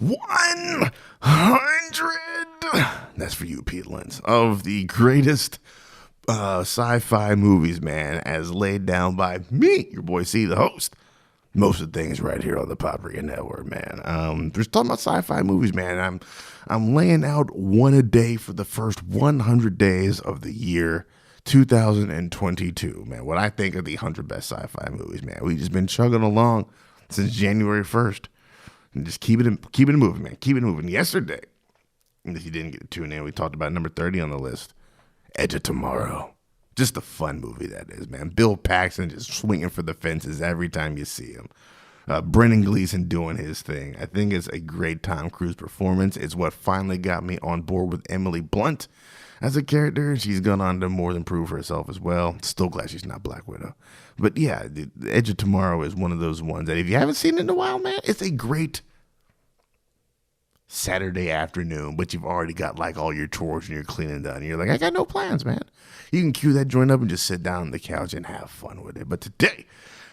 100. That's for you, Pete Lentz, of the greatest sci-fi movies, man, as laid down by me, your boy C, the host. Most of the things right here on the Paprika Network, man. Just talking about sci-fi movies, man. I'm laying out one a day for the first 100 days of the year 2022, man. What I think of the 100 best sci-fi movies, man. We've just been chugging along since January 1st. And just keep it moving, man. Keep it moving. Yesterday, if you didn't get to tune in, we talked about number 30 on the list, Edge of Tomorrow. Just a fun movie that is, man. Bill Paxton just swinging for the fences every time you see him. Brendan Gleeson doing his thing. I think it's a great Tom Cruise performance. It's what finally got me on board with Emily Blunt as a character. She's gone on to more than prove herself as well. Still glad she's not Black Widow. But yeah, the Edge of Tomorrow is one of those ones that if you haven't seen it in a while, man, it's a great Saturday afternoon, but you've already got like all your chores and your cleaning done. And you're like, I got no plans, man. You can cue that joint up and just sit down on the couch and have fun with it. But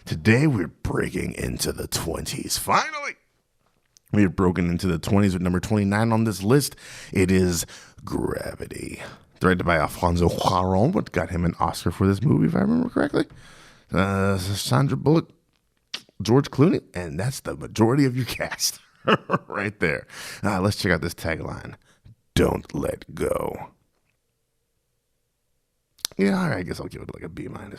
today we're breaking into the 20s. Finally, we've broken into the 20s with number 29 on this list. It is Gravity, directed by Alfonso Cuarón, what got him an Oscar for this movie, if I remember correctly. Sandra Bullock, George Clooney, and that's the majority of your cast right there. Let's check out this tagline. Don't let go. Yeah, all right, I guess I'll give it like a B-, man.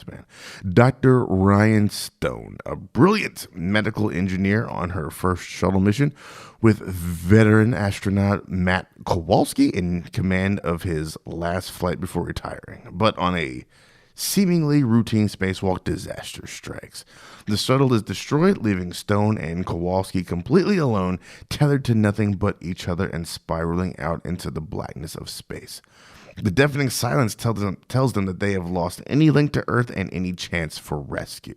Dr. Ryan Stone, a brilliant medical engineer on her first shuttle mission, with veteran astronaut Matt Kowalski in command of his last flight before retiring. But on a seemingly routine spacewalk, disaster strikes. The shuttle is destroyed, leaving Stone and Kowalski completely alone, tethered to nothing but each other and spiraling out into the blackness of space. The deafening silence tells them that they have lost any link to Earth and any chance for rescue.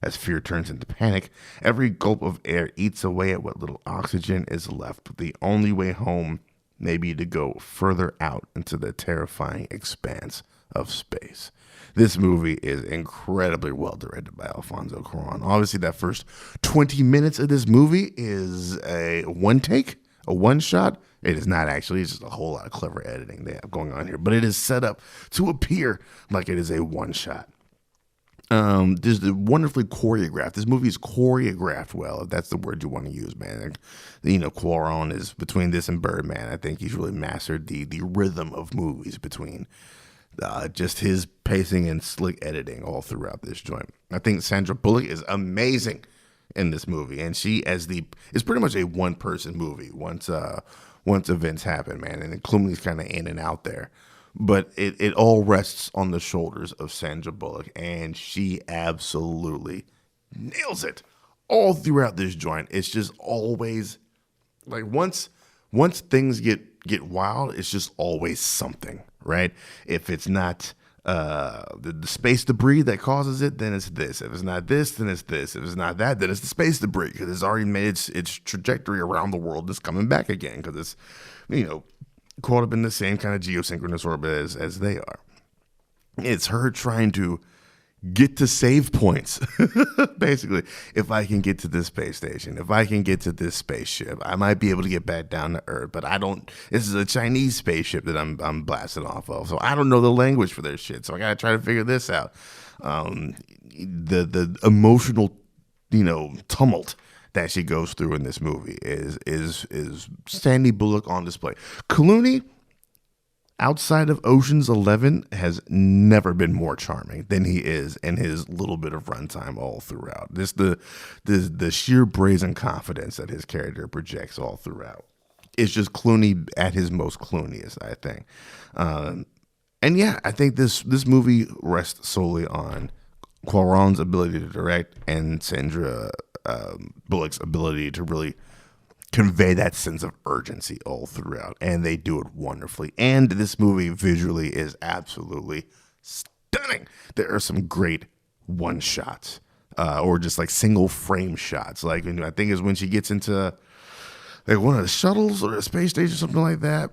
As fear turns into panic, every gulp of air eats away at what little oxygen is left. The only way home may be to go further out into the terrifying expanse of space. This movie is incredibly well directed by Alfonso Cuarón. Obviously, that first 20 minutes of this movie is a one take, a one shot. It is not actually. It's just a whole lot of clever editing they have going on here. But it is set up to appear like it is a one shot. This is wonderfully choreographed. This movie is choreographed well, if that's the word you want to use, man. Cuarón is between this and Birdman. I think he's really mastered the rhythm of movies between just his pacing and slick editing all throughout this joint. I think Sandra Bullock is amazing in this movie, and she it's pretty much a one-person movie once events happen, man, and Clooney's kind of in and out there. But it all rests on the shoulders of Sandra Bullock, and she absolutely nails it all throughout this joint. It's just always like once things get wild, it's just always something, right? If it's not the space debris that causes it, then it's this. If it's not this, then it's this. If it's not that, then it's the space debris, because it's already made its trajectory around the world. It's coming back again because it's caught up in the same kind of geosynchronous orbit as they are. It's her trying to get to save points. Basically, if I can get to this space station, if I can get to this spaceship, I might be able to get back down to Earth. But I don't. This is a Chinese spaceship that I'm blasting off of, so I don't know the language for their shit. So I gotta try to figure this out. The emotional, tumult that she goes through in this movie is Sandy Bullock on display. Clooney, outside of Ocean's 11, has never been more charming than he is in his little bit of runtime all throughout. The sheer brazen confidence that his character projects all throughout. It's just Clooney at his most Clooneyest, I think. And yeah, I think this movie rests solely on Cuarón's ability to direct and Sandra Bullock's ability to really convey that sense of urgency all throughout, and they do it wonderfully. And this movie visually is absolutely stunning. There are some great one shots, or just like single frame shots. Like, I think is when she gets into like one of the shuttles or a space station or something like that,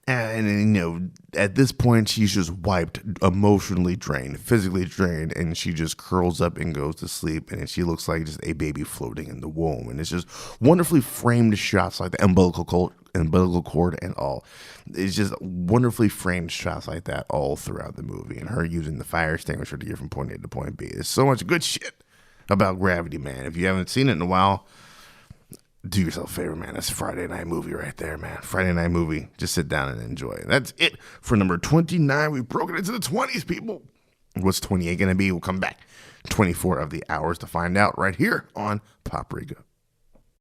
And at this point, she's just wiped, emotionally drained, physically drained, and she just curls up and goes to sleep. And she looks like just a baby floating in the womb. And it's just wonderfully framed shots like the umbilical cord and all. It's just wonderfully framed shots like that all throughout the movie. And her using the fire extinguisher to get from point A to point B. There's so much good shit about Gravity, man. If you haven't seen it in a while, do yourself a favor, man. That's a Friday night movie right there, man. Friday night movie. Just sit down and enjoy it. That's it for number 29. We've broken into the 20s, people. What's 28 going to be? We'll come back 24 of the hours to find out right here on Paprika.